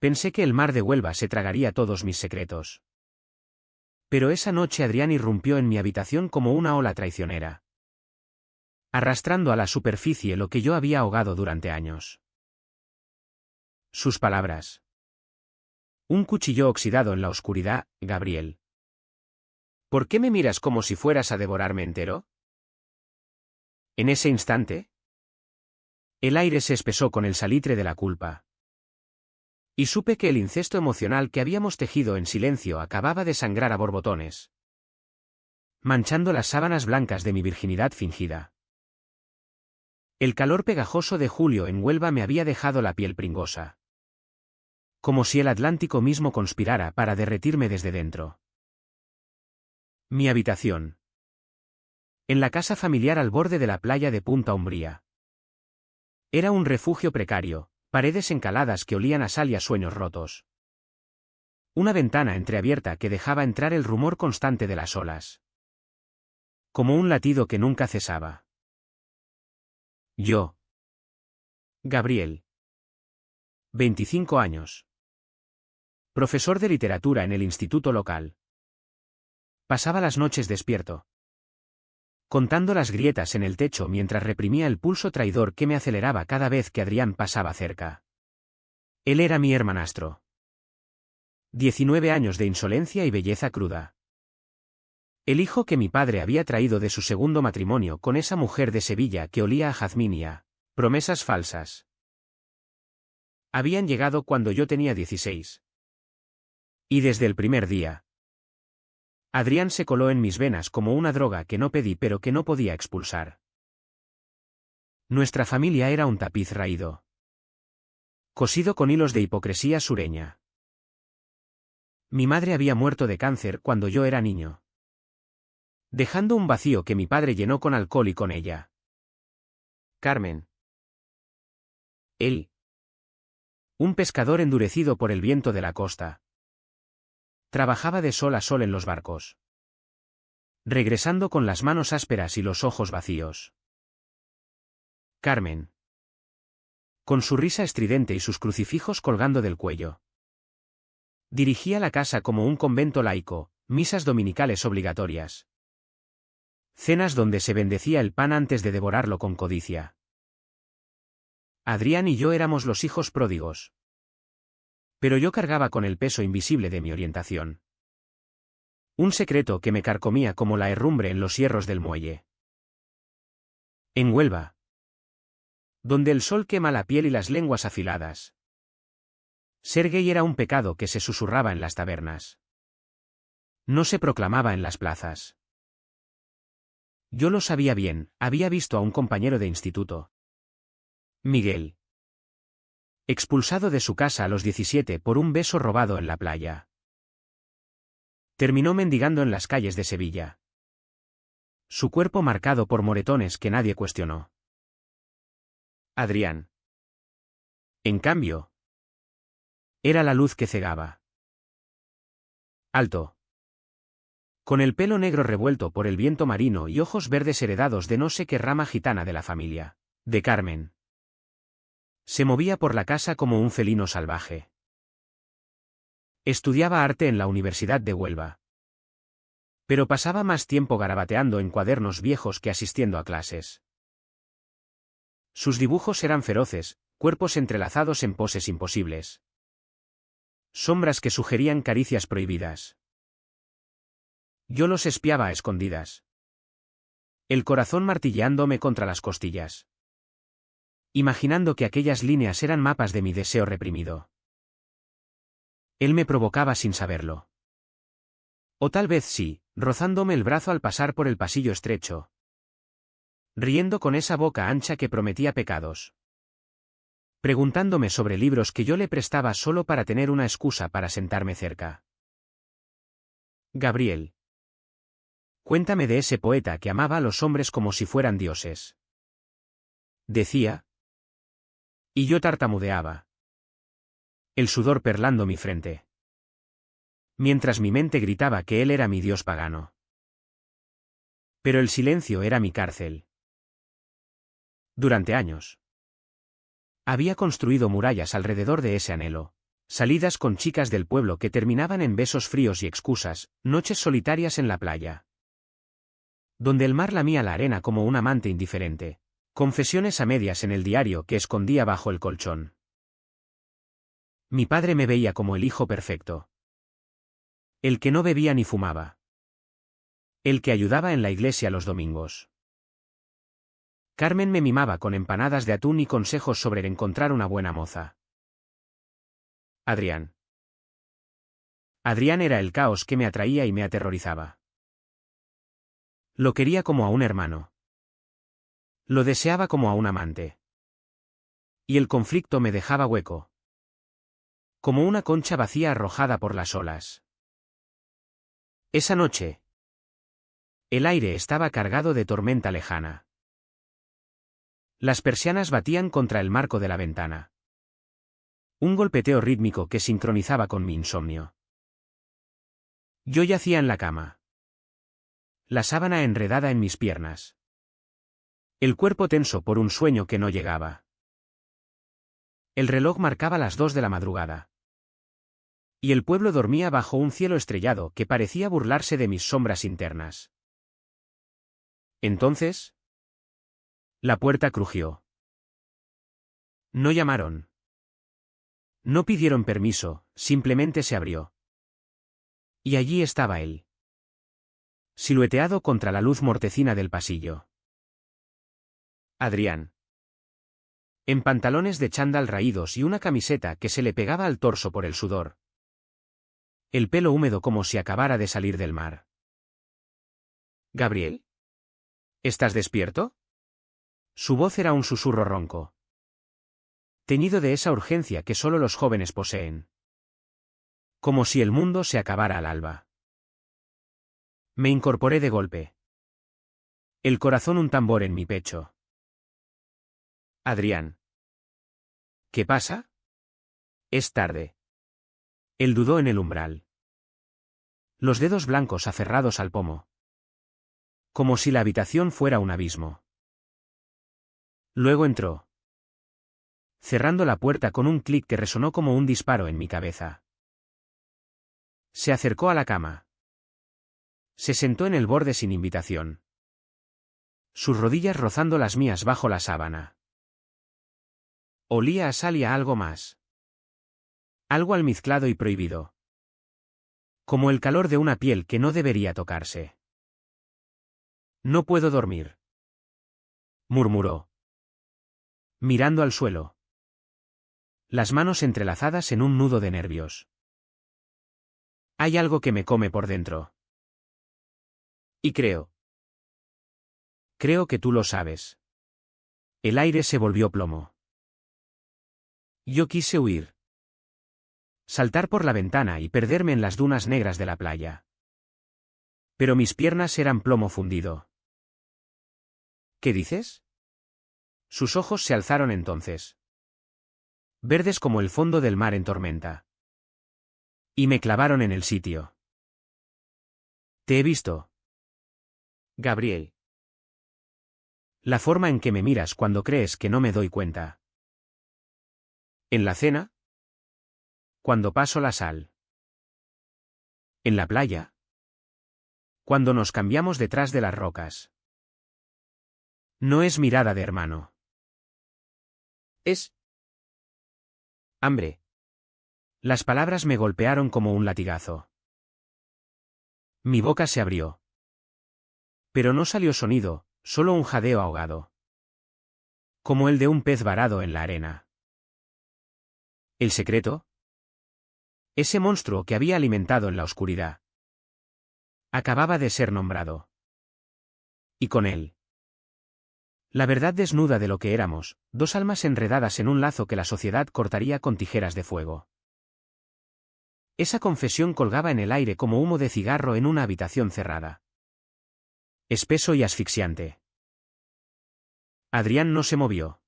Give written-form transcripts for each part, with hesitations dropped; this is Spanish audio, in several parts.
Pensé que el mar de Huelva se tragaría todos mis secretos. Pero esa noche Adrián irrumpió en mi habitación como una ola traicionera, arrastrando a la superficie lo que yo había ahogado durante años. Sus palabras. Un cuchillo oxidado en la oscuridad, Gabriel. ¿Por qué me miras como si fueras a devorarme entero? En ese instante, el aire se espesó con el salitre de la culpa. Y supe que el incesto emocional que habíamos tejido en silencio acababa de sangrar a borbotones, manchando las sábanas blancas de mi virginidad fingida. El calor pegajoso de julio en Huelva me había dejado la piel pringosa, como si el Atlántico mismo conspirara para derretirme desde dentro. Mi habitación. En la casa familiar al borde de la playa de Punta Umbría. Era un refugio precario, paredes encaladas que olían a sal y a sueños rotos. Una ventana entreabierta que dejaba entrar el rumor constante de las olas, como un latido que nunca cesaba. Yo. Gabriel. 25 años. Profesor de literatura en el instituto local. Pasaba las noches despierto, contando las grietas en el techo mientras reprimía el pulso traidor que me aceleraba cada vez que Adrián pasaba cerca. Él era mi hermanastro. 19 años de insolencia y belleza cruda. El hijo que mi padre había traído de su segundo matrimonio con esa mujer de Sevilla que olía a jazmín y a promesas falsas. Habían llegado cuando yo tenía 16. Y desde el primer día, Adrián se coló en mis venas como una droga que no pedí pero que no podía expulsar. Nuestra familia era un tapiz raído, cosido con hilos de hipocresía sureña. Mi madre había muerto de cáncer cuando yo era niño, dejando un vacío que mi padre llenó con alcohol y con ella. Carmen. Él. Un pescador endurecido por el viento de la costa. Trabajaba de sol a sol en los barcos, regresando con las manos ásperas y los ojos vacíos. Carmen. Con su risa estridente y sus crucifijos colgando del cuello. Dirigía la casa como un convento laico, misas dominicales obligatorias. Cenas donde se bendecía el pan antes de devorarlo con codicia. Adrián y yo éramos los hijos pródigos. Pero yo cargaba con el peso invisible de mi orientación. Un secreto que me carcomía como la herrumbre en los hierros del muelle. En Huelva, donde el sol quema la piel y las lenguas afiladas, ser gay era un pecado que se susurraba en las tabernas. No se proclamaba en las plazas. Yo lo sabía bien, había visto a un compañero de instituto, Miguel, expulsado de su casa a los 17 por un beso robado en la playa. Terminó mendigando en las calles de Sevilla, su cuerpo marcado por moretones que nadie cuestionó. Adrián, en cambio, era la luz que cegaba. Alto, con el pelo negro revuelto por el viento marino y ojos verdes heredados de no sé qué rama gitana de la familia, de Carmen. Se movía por la casa como un felino salvaje. Estudiaba arte en la Universidad de Huelva, pero pasaba más tiempo garabateando en cuadernos viejos que asistiendo a clases. Sus dibujos eran feroces, cuerpos entrelazados en poses imposibles, sombras que sugerían caricias prohibidas. Yo los espiaba a escondidas, el corazón martilleándome contra las costillas, imaginando que aquellas líneas eran mapas de mi deseo reprimido. Él me provocaba sin saberlo. O tal vez sí, rozándome el brazo al pasar por el pasillo estrecho, riendo con esa boca ancha que prometía pecados, preguntándome sobre libros que yo le prestaba solo para tener una excusa para sentarme cerca. Gabriel. Cuéntame de ese poeta que amaba a los hombres como si fueran dioses. Decía. Y yo tartamudeaba, el sudor perlando mi frente, mientras mi mente gritaba que él era mi dios pagano. Pero el silencio era mi cárcel. Durante años había construido murallas alrededor de ese anhelo, Salidas con chicas del pueblo que terminaban en besos fríos y excusas, noches solitarias en la playa, donde el mar lamía la arena como un amante indiferente, confesiones a medias en el diario que escondía bajo el colchón. Mi padre me veía como el hijo perfecto. El que no bebía ni fumaba. El que ayudaba en la iglesia los domingos. Carmen me mimaba con empanadas de atún y consejos sobre encontrar una buena moza. Adrián. Adrián era el caos que me atraía y me aterrorizaba. Lo quería como a un hermano. Lo deseaba como a un amante. Y el conflicto me dejaba hueco. Como una concha vacía arrojada por las olas. Esa noche. El aire estaba cargado de tormenta lejana. Las persianas batían contra el marco de la ventana. Un golpeteo rítmico que sincronizaba con mi insomnio. Yo yacía en la cama. La sábana enredada en mis piernas. El cuerpo tenso por un sueño que no llegaba. El reloj marcaba las 2 de la madrugada. Y el pueblo dormía bajo un cielo estrellado que parecía burlarse de mis sombras internas. Entonces, la puerta crujió. No llamaron. No pidieron permiso, simplemente se abrió. Y allí estaba él. Silueteado contra la luz mortecina del pasillo. Adrián. En pantalones de chándal raídos y una camiseta que se le pegaba al torso por el sudor. El pelo húmedo como si acabara de salir del mar. ¿Gabriel? ¿Estás despierto? Su voz era un susurro ronco. Teñido de esa urgencia que solo los jóvenes poseen. Como si el mundo se acabara al alba. Me incorporé de golpe. El corazón un tambor en mi pecho. Adrián. ¿Qué pasa? Es tarde. Él dudó en el umbral. Los dedos blancos aferrados al pomo. Como si la habitación fuera un abismo. Luego entró. Cerrando la puerta con un clic que resonó como un disparo en mi cabeza. Se acercó a la cama. Se sentó en el borde sin invitación. Sus rodillas rozando las mías bajo la sábana. Olía a sal y a algo más. Algo almizclado y prohibido. Como el calor de una piel que no debería tocarse. No puedo dormir. Murmuró. Mirando al suelo. Las manos entrelazadas en un nudo de nervios. Hay algo que me come por dentro. Y creo que tú lo sabes. El aire se volvió plomo. Yo quise huir. Saltar por la ventana y perderme en las dunas negras de la playa. Pero mis piernas eran plomo fundido. ¿Qué dices? Sus ojos se alzaron entonces. Verdes como el fondo del mar en tormenta. Y me clavaron en el sitio. Te he visto. Gabriel. La forma en que me miras cuando crees que no me doy cuenta. ¿En la cena? Cuando paso la sal. ¿En la playa? Cuando nos cambiamos detrás de las rocas. No es mirada de hermano. Es hambre. Las palabras me golpearon como un latigazo. Mi boca se abrió. Pero no salió sonido, solo un jadeo ahogado. Como el de un pez varado en la arena. ¿El secreto? Ese monstruo que había alimentado en la oscuridad. Acababa de ser nombrado. Y con él. La verdad desnuda de lo que éramos, dos almas enredadas en un lazo que la sociedad cortaría con tijeras de fuego. Esa confesión colgaba en el aire como humo de cigarro en una habitación cerrada. Espeso y asfixiante. Adrián no se movió.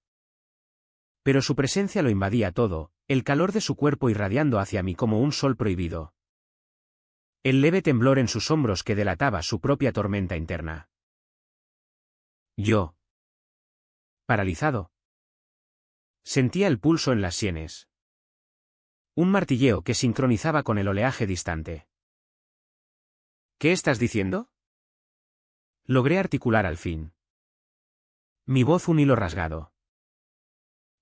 Pero su presencia lo invadía todo, el calor de su cuerpo irradiando hacia mí como un sol prohibido. El leve temblor en sus hombros que delataba su propia tormenta interna. Yo. Paralizado. Sentía el pulso en las sienes. Un martilleo que sincronizaba con el oleaje distante. ¿Qué estás diciendo? Logré articular al fin. Mi voz un hilo rasgado.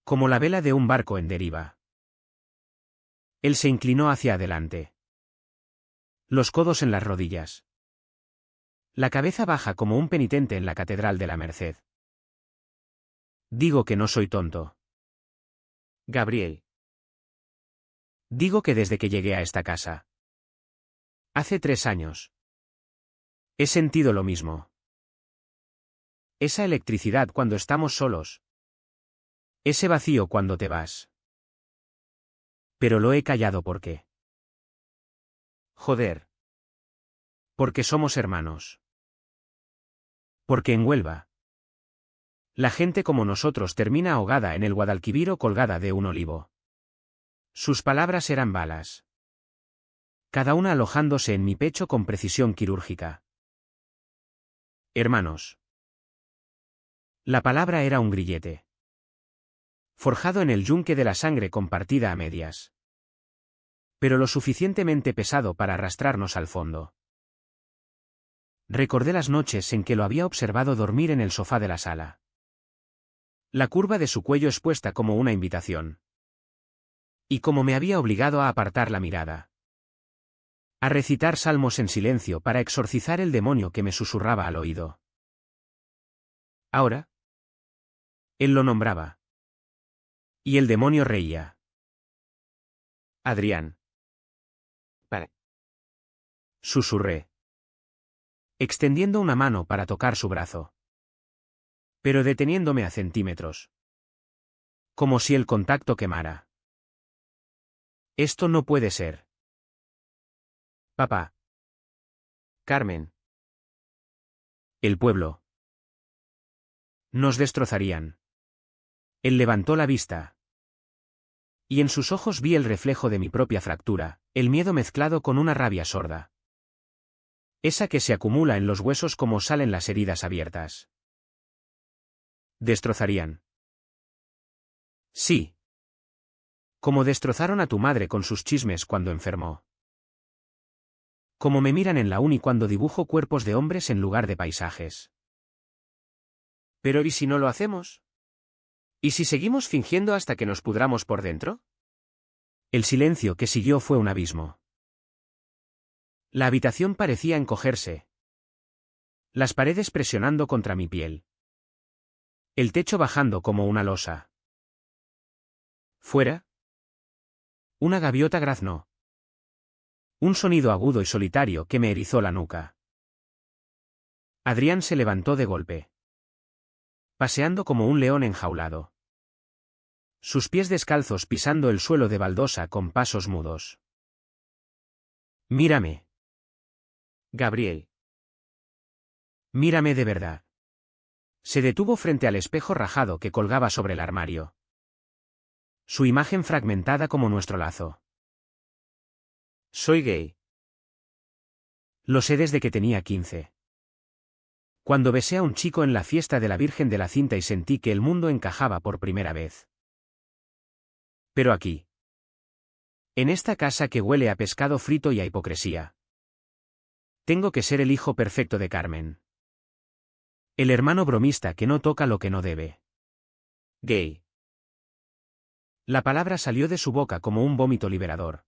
Como la vela de un barco en deriva. Él se inclinó hacia adelante. Los codos en las rodillas. La cabeza baja como un penitente en la Catedral de la Merced. Digo que no soy tonto. Gabriel. Digo que desde que llegué a esta casa. Hace 3 años. He sentido lo mismo. Esa electricidad cuando estamos solos. Ese vacío cuando te vas. Pero lo he callado porque. Joder. Porque somos hermanos. Porque en Huelva. La gente como nosotros termina ahogada en el Guadalquivir o colgada de un olivo. Sus palabras eran balas. Cada una alojándose en mi pecho con precisión quirúrgica. Hermanos. La palabra era un grillete. Forjado en el yunque de la sangre compartida a medias. Pero lo suficientemente pesado para arrastrarnos al fondo. Recordé las noches en que lo había observado dormir en el sofá de la sala. La curva de su cuello expuesta como una invitación. Y como me había obligado a apartar la mirada. A recitar salmos en silencio para exorcizar el demonio que me susurraba al oído. Ahora. Él lo nombraba. Y el demonio reía. Adrián. Susurré. Extendiendo una mano para tocar su brazo. Pero deteniéndome a centímetros. Como si el contacto quemara. Esto no puede ser. Papá. Carmen. El pueblo. Nos destrozarían. Él levantó la vista. Y en sus ojos vi el reflejo de mi propia fractura, el miedo mezclado con una rabia sorda. Esa que se acumula en los huesos como salen las heridas abiertas. ¿Destrozarían? Sí. Como destrozaron a tu madre con sus chismes cuando enfermó. Como me miran en la uni cuando dibujo cuerpos de hombres en lugar de paisajes. Pero ¿y si no lo hacemos? ¿Y si seguimos fingiendo hasta que nos pudramos por dentro? El silencio que siguió fue un abismo. La habitación parecía encogerse. Las paredes presionando contra mi piel. El techo bajando como una losa. ¿Fuera? Una gaviota graznó. Un sonido agudo y solitario que me erizó la nuca. Adrián se levantó de golpe. Paseando como un león enjaulado. Sus pies descalzos pisando el suelo de baldosa con pasos mudos. Mírame. Gabriel. Mírame de verdad. Se detuvo frente al espejo rajado que colgaba sobre el armario. Su imagen fragmentada como nuestro lazo. Soy gay. Lo sé desde que tenía 15. Cuando besé a un chico en la fiesta de la Virgen de la Cinta y sentí que el mundo encajaba por primera vez. Pero aquí. En esta casa que huele a pescado frito y a hipocresía. Tengo que ser el hijo perfecto de Carmen. El hermano bromista que no toca lo que no debe. Gay. La palabra salió de su boca como un vómito liberador.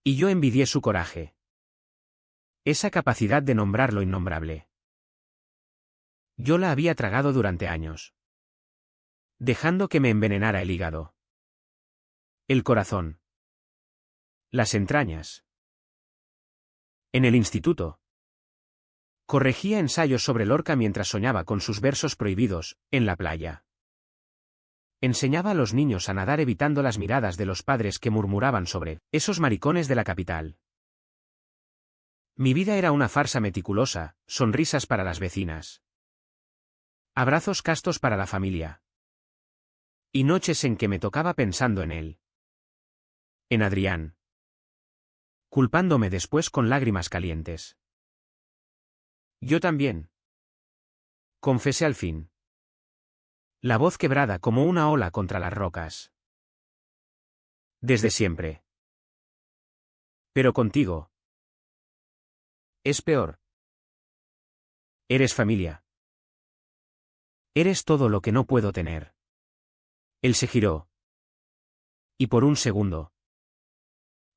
Y yo envidié su coraje. Esa capacidad de nombrar lo innombrable. Yo la había tragado durante años. Dejando que me envenenara el hígado. El corazón. Las entrañas. En el instituto. Corregía ensayos sobre Lorca mientras soñaba con sus versos prohibidos, en la playa. Enseñaba a los niños a nadar evitando las miradas de los padres que murmuraban sobre esos maricones de la capital. Mi vida era una farsa meticulosa, sonrisas para las vecinas. Abrazos castos para la familia. Y noches en que me tocaba pensando en él. En Adrián. Culpándome después con lágrimas calientes. Yo también. Confesé al fin. La voz quebrada como una ola contra las rocas. Desde siempre. Pero contigo. Es peor. Eres familia. Eres todo lo que no puedo tener. Él se giró. Y por un segundo.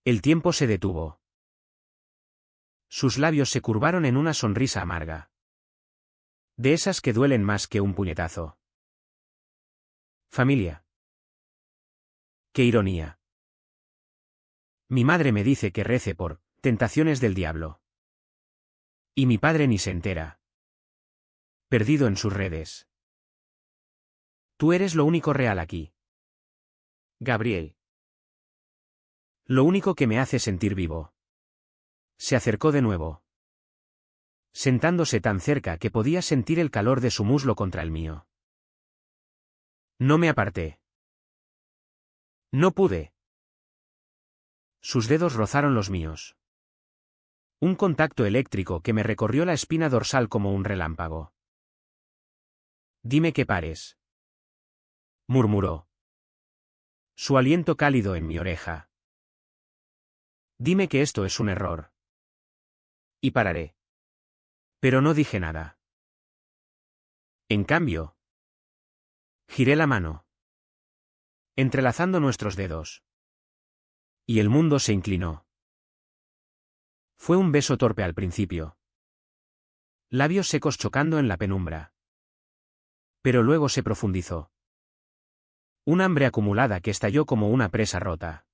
El tiempo se detuvo. Sus labios se curvaron en una sonrisa amarga. De esas que duelen más que un puñetazo. Familia. Qué ironía. Mi madre me dice que rece por tentaciones del diablo. Y mi padre ni se entera. Perdido en sus redes. Tú eres lo único real aquí. Gabriel. Lo único que me hace sentir vivo. Se acercó de nuevo. Sentándose tan cerca que podía sentir el calor de su muslo contra el mío. No me aparté. No pude. Sus dedos rozaron los míos. Un contacto eléctrico que me recorrió la espina dorsal como un relámpago. Dime que pares. Murmuró. Su aliento cálido en mi oreja. Dime que esto es un error. Y pararé. Pero no dije nada. En cambio, giré la mano. Entrelazando nuestros dedos. Y el mundo se inclinó. Fue un beso torpe al principio. Labios secos chocando en la penumbra. Pero luego se profundizó. Un hambre acumulada que estalló como una presa rota.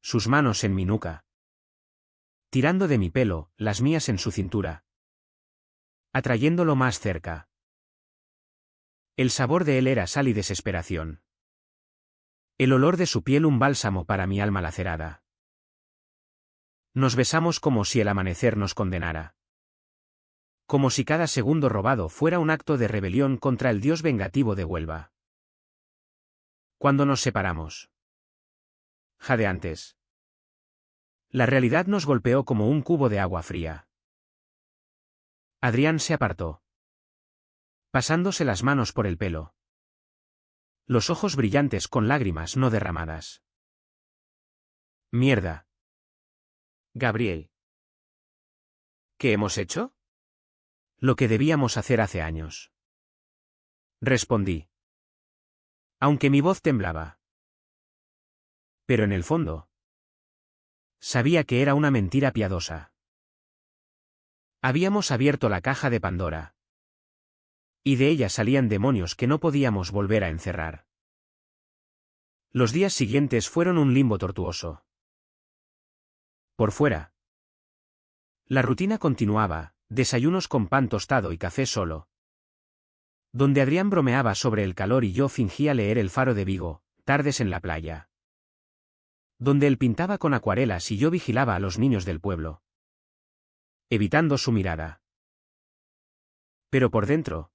Sus manos en mi nuca. Tirando de mi pelo, las mías en su cintura. Atrayéndolo más cerca. El sabor de él era sal y desesperación. El olor de su piel un bálsamo para mi alma lacerada. Nos besamos como si el amanecer nos condenara. Como si cada segundo robado fuera un acto de rebelión contra el dios vengativo de Huelva. Cuando nos separamos. Jadeantes. La realidad nos golpeó como un cubo de agua fría. Adrián se apartó. Pasándose las manos por el pelo. Los ojos brillantes con lágrimas no derramadas. Mierda. Gabriel. ¿Qué hemos hecho? Lo que debíamos hacer hace años. Respondí. Aunque mi voz temblaba. Pero en el fondo. Sabía que era una mentira piadosa. Habíamos abierto la caja de Pandora. Y de ella salían demonios que no podíamos volver a encerrar. Los días siguientes fueron un limbo tortuoso. Por fuera. La rutina continuaba, desayunos con pan tostado y café solo. Donde Adrián bromeaba sobre el calor y yo fingía leer El Faro de Vigo, tardes en la playa. Donde él pintaba con acuarelas y yo vigilaba a los niños del pueblo. Evitando su mirada. Pero por dentro.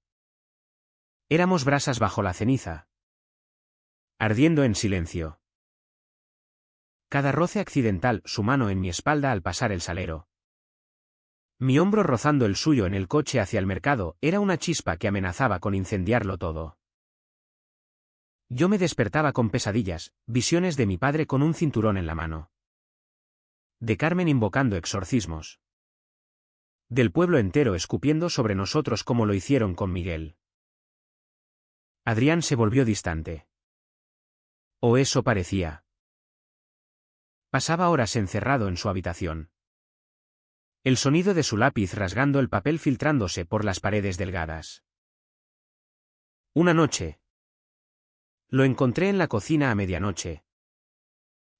Éramos brasas bajo la ceniza. Ardiendo en silencio. Cada roce accidental, su mano en mi espalda al pasar el salero. Mi hombro rozando el suyo en el coche hacia el mercado, era una chispa que amenazaba con incendiarlo todo. Yo me despertaba con pesadillas, visiones de mi padre con un cinturón en la mano. De Carmen invocando exorcismos. Del pueblo entero escupiendo sobre nosotros como lo hicieron con Miguel. Adrián se volvió distante. O eso parecía. Pasaba horas encerrado en su habitación. El sonido de su lápiz rasgando el papel filtrándose por las paredes delgadas. Una noche. Lo encontré en la cocina a medianoche.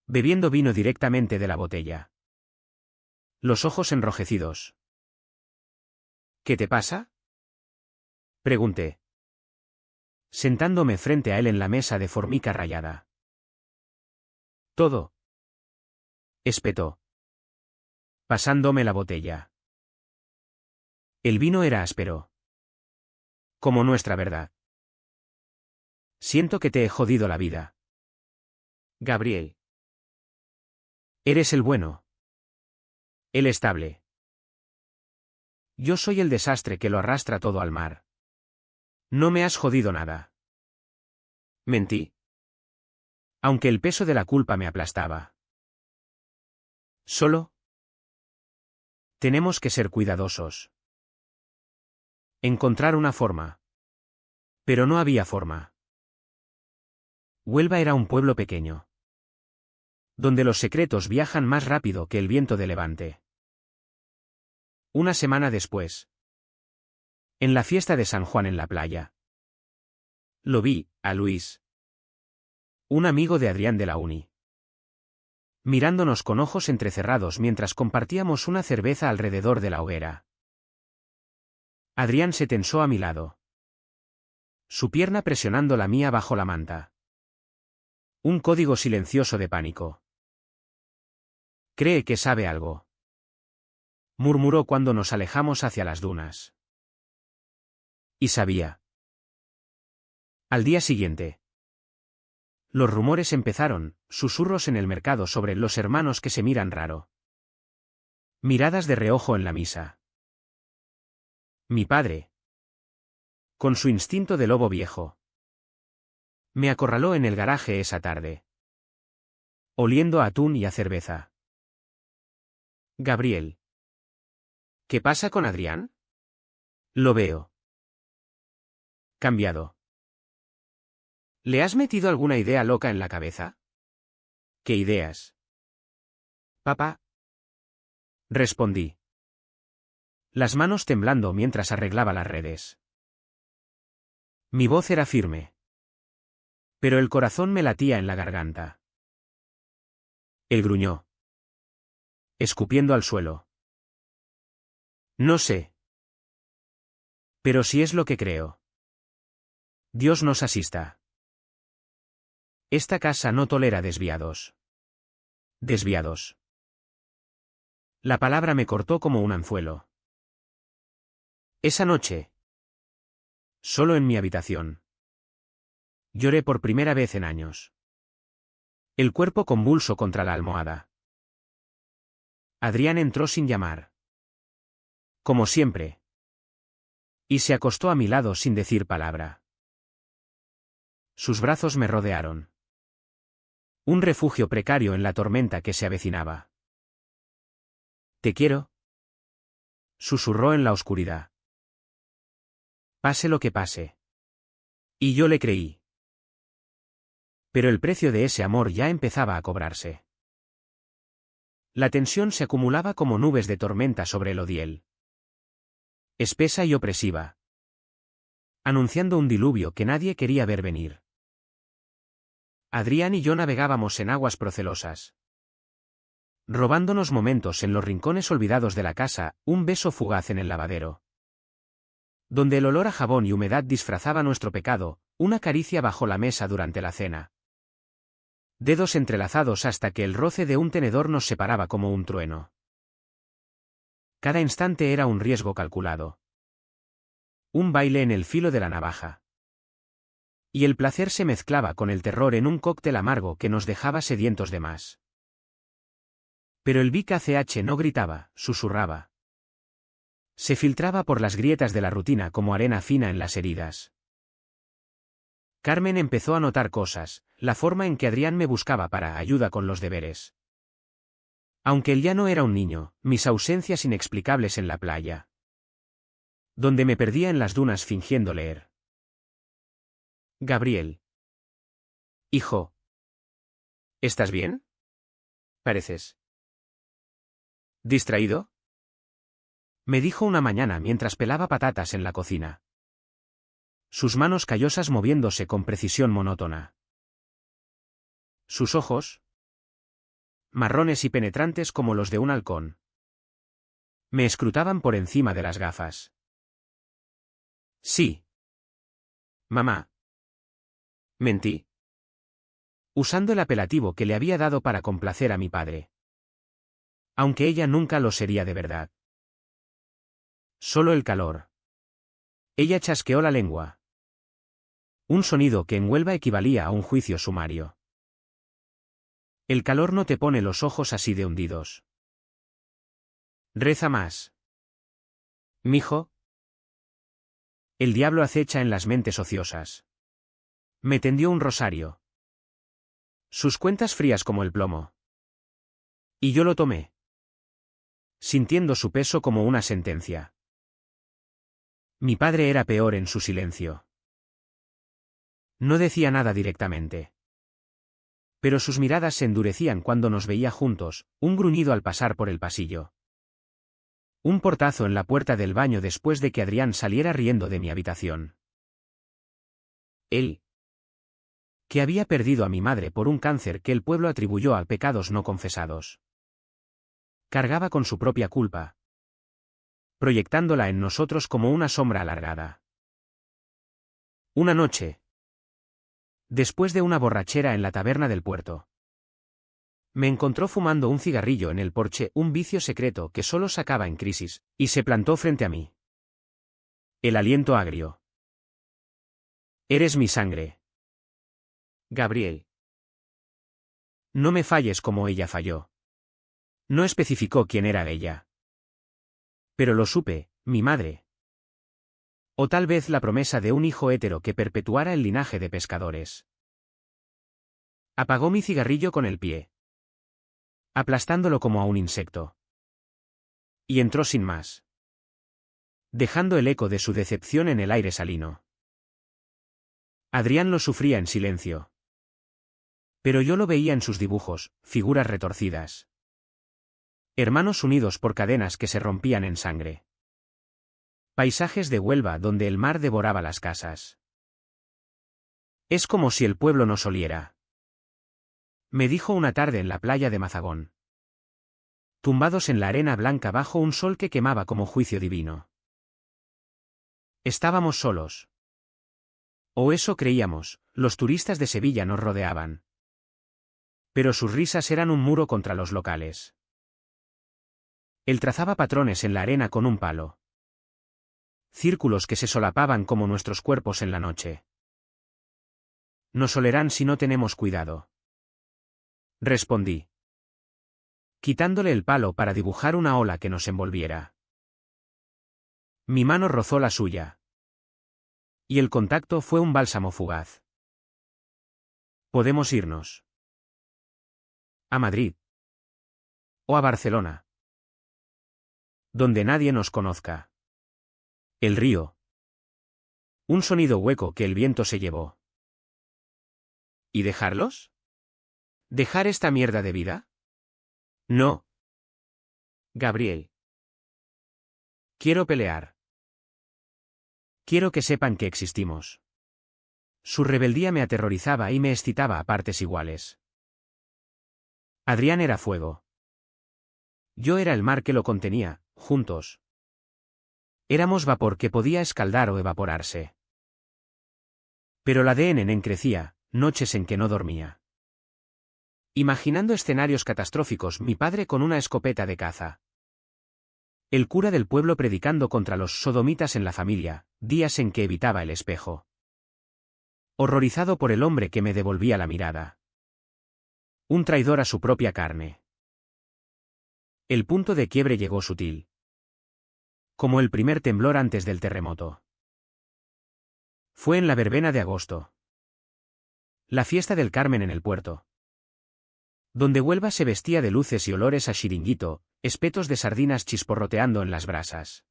Bebiendo vino directamente de la botella. Los ojos enrojecidos. ¿Qué te pasa? Pregunté. Sentándome frente a él en la mesa de formica rayada. Todo. Espetó. Pasándome la botella. El vino era áspero. Como nuestra verdad. Siento que te he jodido la vida. Gabriel. Eres el bueno. El estable. Yo soy el desastre que lo arrastra todo al mar. No me has jodido nada. Mentí. Aunque el peso de la culpa me aplastaba. Solo tenemos que ser cuidadosos. Encontrar una forma. Pero no había forma. Huelva era un pueblo pequeño, donde los secretos viajan más rápido que el viento de levante. Una semana después, en la fiesta de San Juan en la playa, lo vi, a Luis, un amigo de Adrián de la uni, mirándonos con ojos entrecerrados mientras compartíamos una cerveza alrededor de la hoguera. Adrián se tensó a mi lado, su pierna presionando la mía bajo la manta. Un código silencioso de pánico. Cree que sabe algo, murmuró cuando nos alejamos hacia las dunas. Y sabía. Al día siguiente, los rumores empezaron, susurros en el mercado sobre los hermanos que se miran raro. Miradas de reojo en la misa. Mi padre, con su instinto de lobo viejo, me acorraló en el garaje esa tarde, oliendo a atún y a cerveza. Gabriel. ¿Qué pasa con Adrián? Lo veo cambiado. ¿Le has metido alguna idea loca en la cabeza? ¿Qué ideas? Papá. Respondí, las manos temblando mientras arreglaba las redes. Mi voz era firme, pero el corazón me latía en la garganta. Él gruñó, escupiendo al suelo. No sé. Pero si es lo que creo. Dios nos asista. Esta casa no tolera desviados. Desviados. La palabra me cortó como un anzuelo. Esa noche, solo en mi habitación, lloré por primera vez en años. El cuerpo convulso contra la almohada. Adrián entró sin llamar. Como siempre. Y se acostó a mi lado sin decir palabra. Sus brazos me rodearon. Un refugio precario en la tormenta que se avecinaba. Te quiero, susurró en la oscuridad. Pase lo que pase. Y yo le creí. Pero el precio de ese amor ya empezaba a cobrarse. La tensión se acumulaba como nubes de tormenta sobre el Odiel. Espesa y opresiva. Anunciando un diluvio que nadie quería ver venir. Adrián y yo navegábamos en aguas procelosas, robándonos momentos en los rincones olvidados de la casa, un beso fugaz en el lavadero, donde el olor a jabón y humedad disfrazaba nuestro pecado, una caricia bajo la mesa durante la cena. Dedos entrelazados hasta que el roce de un tenedor nos separaba como un trueno. Cada instante era un riesgo calculado. Un baile en el filo de la navaja. Y el placer se mezclaba con el terror en un cóctel amargo que nos dejaba sedientos de más. Pero el Vic ACH no gritaba, susurraba. Se filtraba por las grietas de la rutina como arena fina en las heridas. Carmen empezó a notar cosas, la forma en que Adrián me buscaba para ayuda con los deberes. Aunque él ya no era un niño, mis ausencias inexplicables en la playa, donde me perdía en las dunas fingiendo leer. Gabriel. Hijo. ¿Estás bien? Pareces ¿distraído? Me dijo una mañana mientras pelaba patatas en la cocina. Sus manos callosas moviéndose con precisión monótona. Sus ojos, marrones y penetrantes como los de un halcón, me escrutaban por encima de las gafas. Sí. Mamá. Mentí. Usando el apelativo que le había dado para complacer a mi padre. Aunque ella nunca lo sería de verdad. Solo el calor. Ella chasqueó la lengua. Un sonido que en Huelva equivalía a un juicio sumario. El calor no te pone los ojos así de hundidos. Reza más. Mijo. El diablo acecha en las mentes ociosas. Me tendió un rosario. Sus cuentas frías como el plomo. Y yo lo tomé, sintiendo su peso como una sentencia. Mi padre era peor en su silencio. No decía nada directamente. Pero sus miradas se endurecían cuando nos veía juntos, un gruñido al pasar por el pasillo. Un portazo en la puerta del baño después de que Adrián saliera riendo de mi habitación. Él, que había perdido a mi madre por un cáncer que el pueblo atribuyó a pecados no confesados. Cargaba con su propia culpa, proyectándola en nosotros como una sombra alargada. Una noche, después de una borrachera en la taberna del puerto, me encontró fumando un cigarrillo en el porche, un vicio secreto que solo sacaba en crisis, y se plantó frente a mí. El aliento agrio. Eres mi sangre, Gabriel. No me falles como ella falló. No especificó quién era ella. Pero lo supe, mi madre. O tal vez la promesa de un hijo hétero que perpetuara el linaje de pescadores. Apagó mi cigarrillo con el pie, aplastándolo como a un insecto. Y entró sin más, dejando el eco de su decepción en el aire salino. Adrián lo sufría en silencio. Pero yo lo veía en sus dibujos, figuras retorcidas. Hermanos unidos por cadenas que se rompían en sangre. Paisajes de Huelva donde el mar devoraba las casas. Es como si el pueblo nos oliera, me dijo una tarde en la playa de Mazagón. Tumbados en la arena blanca bajo un sol que quemaba como juicio divino. Estábamos solos. O eso creíamos, los turistas de Sevilla nos rodeaban. Pero sus risas eran un muro contra los locales. Él trazaba patrones en la arena con un palo. Círculos que se solapaban como nuestros cuerpos en la noche. Nos olerán si no tenemos cuidado, respondí, quitándole el palo para dibujar una ola que nos envolviera. Mi mano rozó la suya. Y el contacto fue un bálsamo fugaz. Podemos irnos. A Madrid. O a Barcelona. Donde nadie nos conozca. El río. Un sonido hueco que el viento se llevó. ¿Y dejarlos? ¿Dejar esta mierda de vida? No. Gabriel. Quiero pelear. Quiero que sepan que existimos. Su rebeldía me aterrorizaba y me excitaba a partes iguales. Adrián era fuego. Yo era el mar que lo contenía, juntos. Éramos vapor que podía escaldar o evaporarse. Pero la de Enen crecía, noches en que no dormía. Imaginando escenarios catastróficos, mi padre con una escopeta de caza. El cura del pueblo predicando contra los sodomitas en la familia, días en que evitaba el espejo. Horrorizado por el hombre que me devolvía la mirada. Un traidor a su propia carne. El punto de quiebre llegó sutil. Como el primer temblor antes del terremoto. Fue en la verbena de agosto. La fiesta del Carmen en el puerto. Donde Huelva se vestía de luces y olores a chiringuito, espetos de sardinas chisporroteando en las brasas.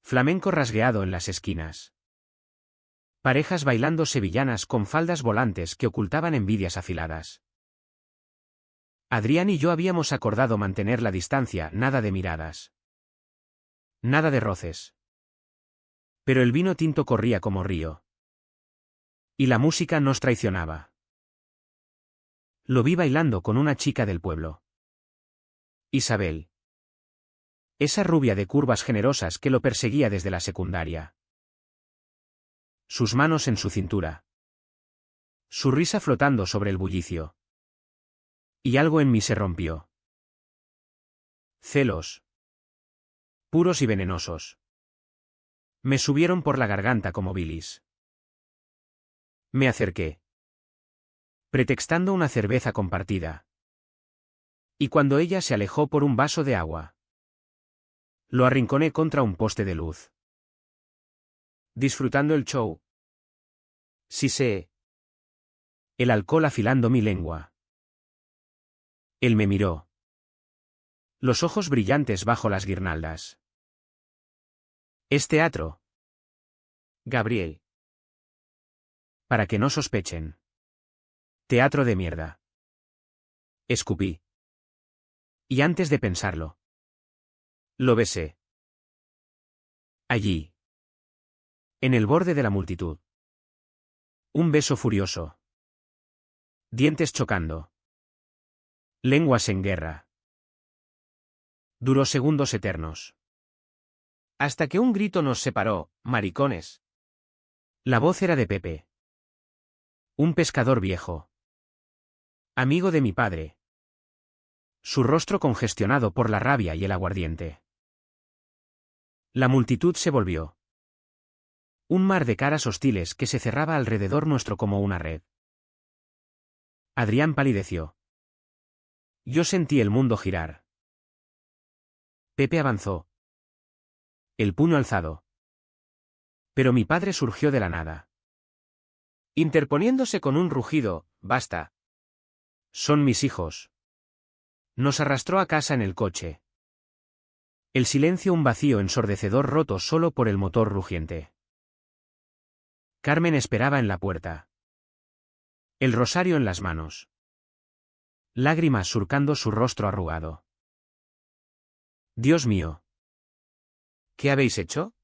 Flamenco rasgueado en las esquinas. Parejas bailando sevillanas con faldas volantes que ocultaban envidias afiladas. Adrián y yo habíamos acordado mantener la distancia, nada de miradas. Nada de roces. Pero el vino tinto corría como río. Y la música nos traicionaba. Lo vi bailando con una chica del pueblo. Isabel. Esa rubia de curvas generosas que lo perseguía desde la secundaria. Sus manos en su cintura. Su risa flotando sobre el bullicio. Y algo en mí se rompió. Celos. Puros y venenosos. Me subieron por la garganta como bilis. Me acerqué. Pretextando una cerveza compartida. Y cuando ella se alejó por un vaso de agua, lo arrinconé contra un poste de luz. ¿Disfrutando el show? Sí sé. El alcohol afilando mi lengua. Él me miró. Los ojos brillantes bajo las guirnaldas. ¿Es teatro? Gabriel. Para que no sospechen. Teatro de mierda. Escupí. Y antes de pensarlo. Lo besé. Allí. En el borde de la multitud. Un beso furioso. Dientes chocando. Lenguas en guerra. Duró segundos eternos. Hasta que un grito nos separó, maricones. La voz era de Pepe. Un pescador viejo. Amigo de mi padre. Su rostro congestionado por la rabia y el aguardiente. La multitud se volvió. Un mar de caras hostiles que se cerraba alrededor nuestro como una red. Adrián palideció. Yo sentí el mundo girar. Pepe avanzó. El puño alzado. Pero mi padre surgió de la nada. Interponiéndose con un rugido, basta. Son mis hijos. Nos arrastró a casa en el coche. El silencio un vacío ensordecedor roto solo por el motor rugiente. Carmen esperaba en la puerta. El rosario en las manos. Lágrimas surcando su rostro arrugado. Dios mío. ¿Qué habéis hecho?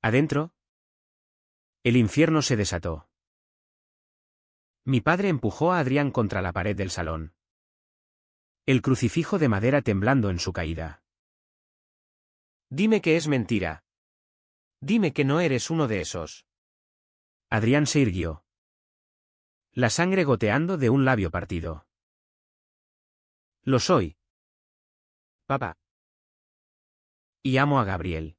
¿Adentro? El infierno se desató. Mi padre empujó a Adrián contra la pared del salón. El crucifijo de madera temblando en su caída. Dime que es mentira. Dime que no eres uno de esos. Adrián se irguió. La sangre goteando de un labio partido. Lo soy. Papá. Y amo a Gabriel.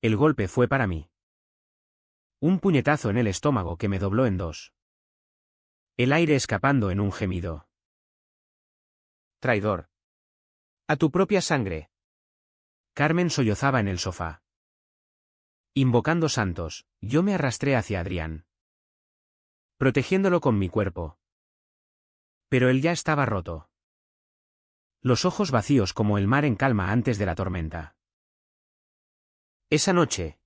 El golpe fue para mí. Un puñetazo en el estómago que me dobló en dos. El aire escapando en un gemido. Traidor. A tu propia sangre. Carmen sollozaba en el sofá. Invocando santos, yo me arrastré hacia Adrián. Protegiéndolo con mi cuerpo. Pero él ya estaba roto. Los ojos vacíos como el mar en calma antes de la tormenta. Esa noche.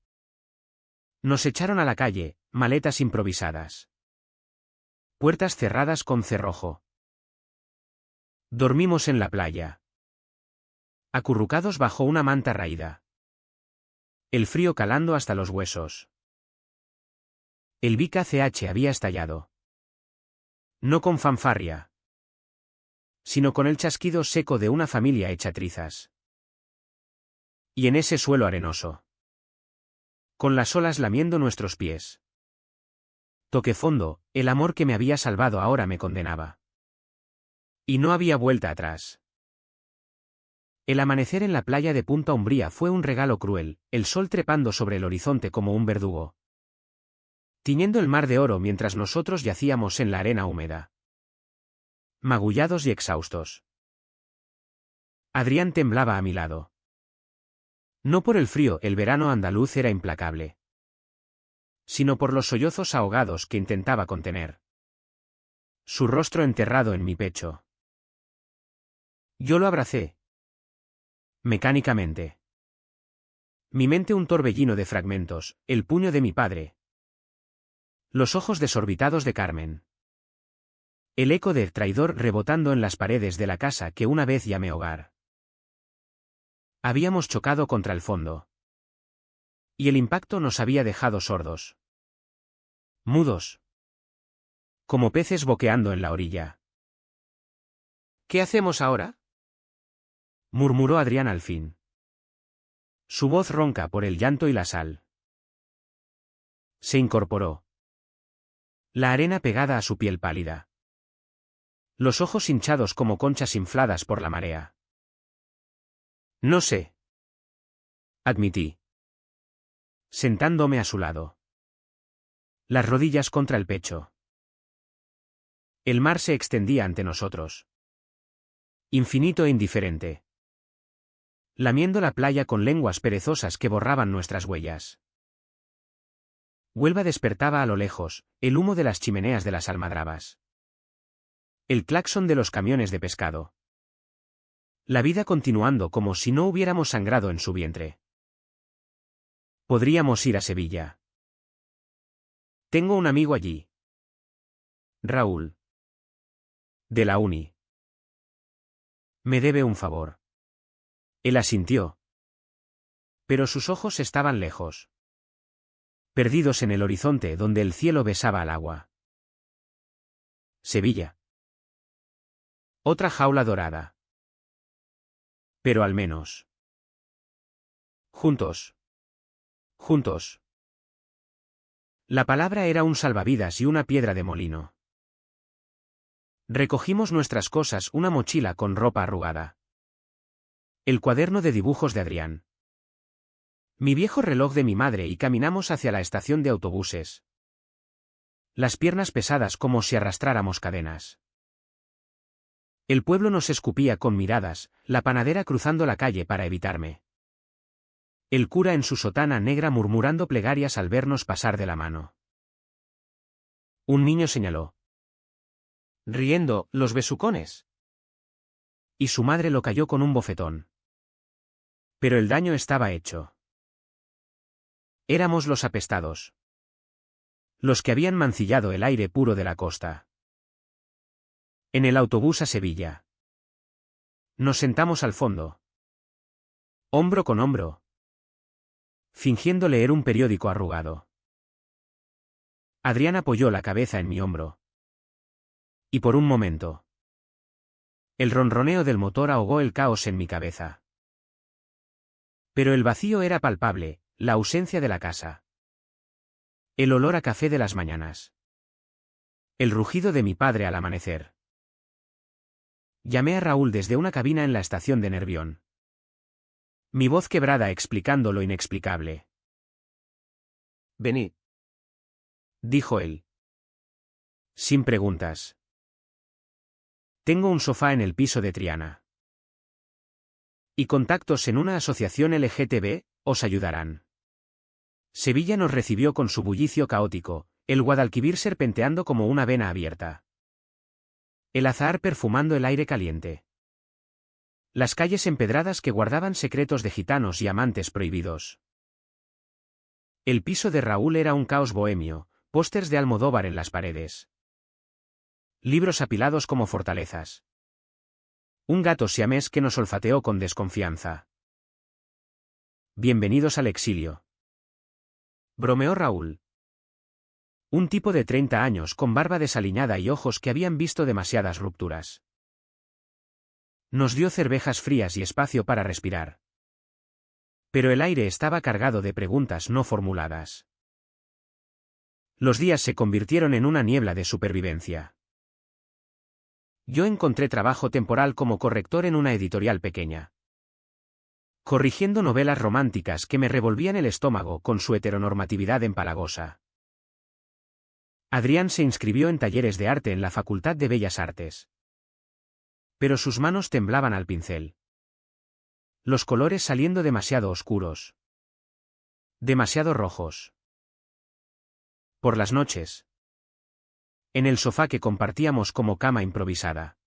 Nos echaron a la calle, maletas improvisadas. Puertas cerradas con cerrojo. Dormimos en la playa. Acurrucados bajo una manta raída. El frío calando hasta los huesos. El Vic ACH había estallado. No con fanfarria. Sino con el chasquido seco de una familia hecha trizas. Y en ese suelo arenoso. Con las olas lamiendo nuestros pies. Toqué fondo, el amor que me había salvado ahora me condenaba. Y no había vuelta atrás. El amanecer en la playa de Punta Umbría fue un regalo cruel, el sol trepando sobre el horizonte como un verdugo. Tiñendo el mar de oro mientras nosotros yacíamos en la arena húmeda. Magullados y exhaustos. Adrián temblaba a mi lado. No por el frío, el verano andaluz era implacable. Sino por los sollozos ahogados que intentaba contener. Su rostro enterrado en mi pecho. Yo lo abracé. Mecánicamente. Mi mente un torbellino de fragmentos, el puño de mi padre. Los ojos desorbitados de Carmen. El eco del traidor rebotando en las paredes de la casa que una vez llamé hogar. Habíamos chocado contra el fondo. Y el impacto nos había dejado sordos. Mudos. Como peces boqueando en la orilla. ¿Qué hacemos ahora? Murmuró Adrián al fin. Su voz ronca por el llanto y la sal. Se incorporó. La arena pegada a su piel pálida. Los ojos hinchados como conchas infladas por la marea. No sé. Admití. Sentándome a su lado. Las rodillas contra el pecho. El mar se extendía ante nosotros. Infinito e indiferente. Lamiendo la playa con lenguas perezosas que borraban nuestras huellas. Huelva despertaba a lo lejos, el humo de las chimeneas de las almadrabas. El claxon de los camiones de pescado. La vida continuando como si no hubiéramos sangrado en su vientre. Podríamos ir a Sevilla. Tengo un amigo allí. Raúl. De la uni. Me debe un favor. Él asintió. Pero sus ojos estaban lejos. Perdidos en el horizonte donde el cielo besaba al agua. Sevilla. Otra jaula dorada. Pero al menos. Juntos. Juntos. La palabra era un salvavidas y una piedra de molino. Recogimos nuestras cosas, una mochila con ropa arrugada. El cuaderno de dibujos de Adrián. Mi viejo reloj de mi madre y caminamos hacia la estación de autobuses. Las piernas pesadas como si arrastráramos cadenas. El pueblo nos escupía con miradas, la panadera cruzando la calle para evitarme. El cura en su sotana negra murmurando plegarias al vernos pasar de la mano. Un niño señaló. Riendo, los besucones. Y su madre lo cayó con un bofetón. Pero el daño estaba hecho. Éramos los apestados. Los que habían mancillado el aire puro de la costa. En el autobús a Sevilla. Nos sentamos al fondo. Hombro con hombro. Fingiendo leer un periódico arrugado. Adrián apoyó la cabeza en mi hombro. Y por un momento. El ronroneo del motor ahogó el caos en mi cabeza. Pero el vacío era palpable, la ausencia de la casa. El olor a café de las mañanas. El rugido de mi padre al amanecer. Llamé a Raúl desde una cabina en la estación de Nervión. Mi voz quebrada explicando lo inexplicable. Venid. Dijo él. Sin preguntas. Tengo un sofá en el piso de Triana. Y contactos en una asociación LGTB, os ayudarán. Sevilla nos recibió con su bullicio caótico, el Guadalquivir serpenteando como una vena abierta. El azahar perfumando el aire caliente. Las calles empedradas que guardaban secretos de gitanos y amantes prohibidos. El piso de Raúl era un caos bohemio, pósters de Almodóvar en las paredes. Libros apilados como fortalezas. Un gato siamés que nos olfateó con desconfianza. Bienvenidos al exilio. Bromeó Raúl. Un tipo de 30 años con barba desaliñada y ojos que habían visto demasiadas rupturas. Nos dio cervezas frías y espacio para respirar. Pero el aire estaba cargado de preguntas no formuladas. Los días se convirtieron en una niebla de supervivencia. Yo encontré trabajo temporal como corrector en una editorial pequeña. Corrigiendo novelas románticas que me revolvían el estómago con su heteronormatividad empalagosa. Adrián se inscribió en talleres de arte en la Facultad de Bellas Artes. Pero sus manos temblaban al pincel. Los colores saliendo demasiado oscuros. Demasiado rojos. Por las noches. En el sofá que compartíamos como cama improvisada.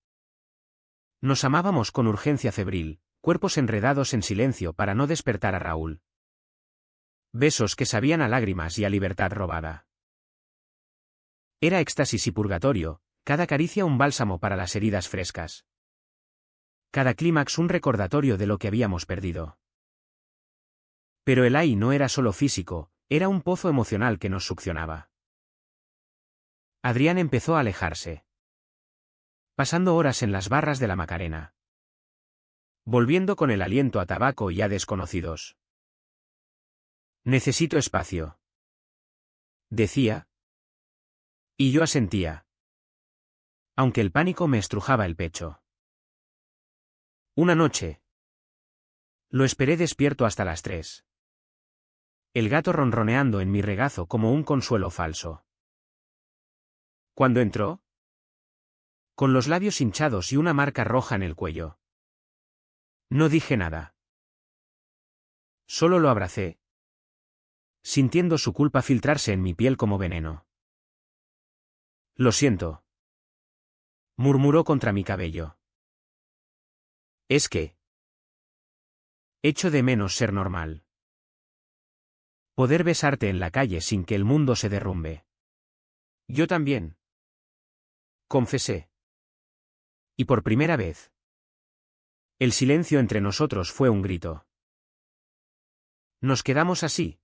Nos amábamos con urgencia febril, cuerpos enredados en silencio para no despertar a Raúl. Besos que sabían a lágrimas y a libertad robada. Era éxtasis y purgatorio, cada caricia un bálsamo para las heridas frescas. Cada clímax un recordatorio de lo que habíamos perdido. Pero el ahí no era solo físico, era un pozo emocional que nos succionaba. Adrián empezó a alejarse. Pasando horas en las barras de la Macarena. Volviendo con el aliento a tabaco y a desconocidos. Necesito espacio. Decía. Y yo asentía. Aunque el pánico me estrujaba el pecho. Una noche. Lo esperé despierto hasta las 3. El gato ronroneando en mi regazo como un consuelo falso. Cuando entró, con los labios hinchados y una marca roja en el cuello. No dije nada. Solo lo abracé. sintiendo su culpa filtrarse en mi piel como veneno. Lo siento, murmuró contra mi cabello. Es que echo de menos ser normal. Poder besarte en la calle sin que el mundo se derrumbe. Yo también, confesé. Y por primera vez, el silencio entre nosotros fue un grito. Nos quedamos así,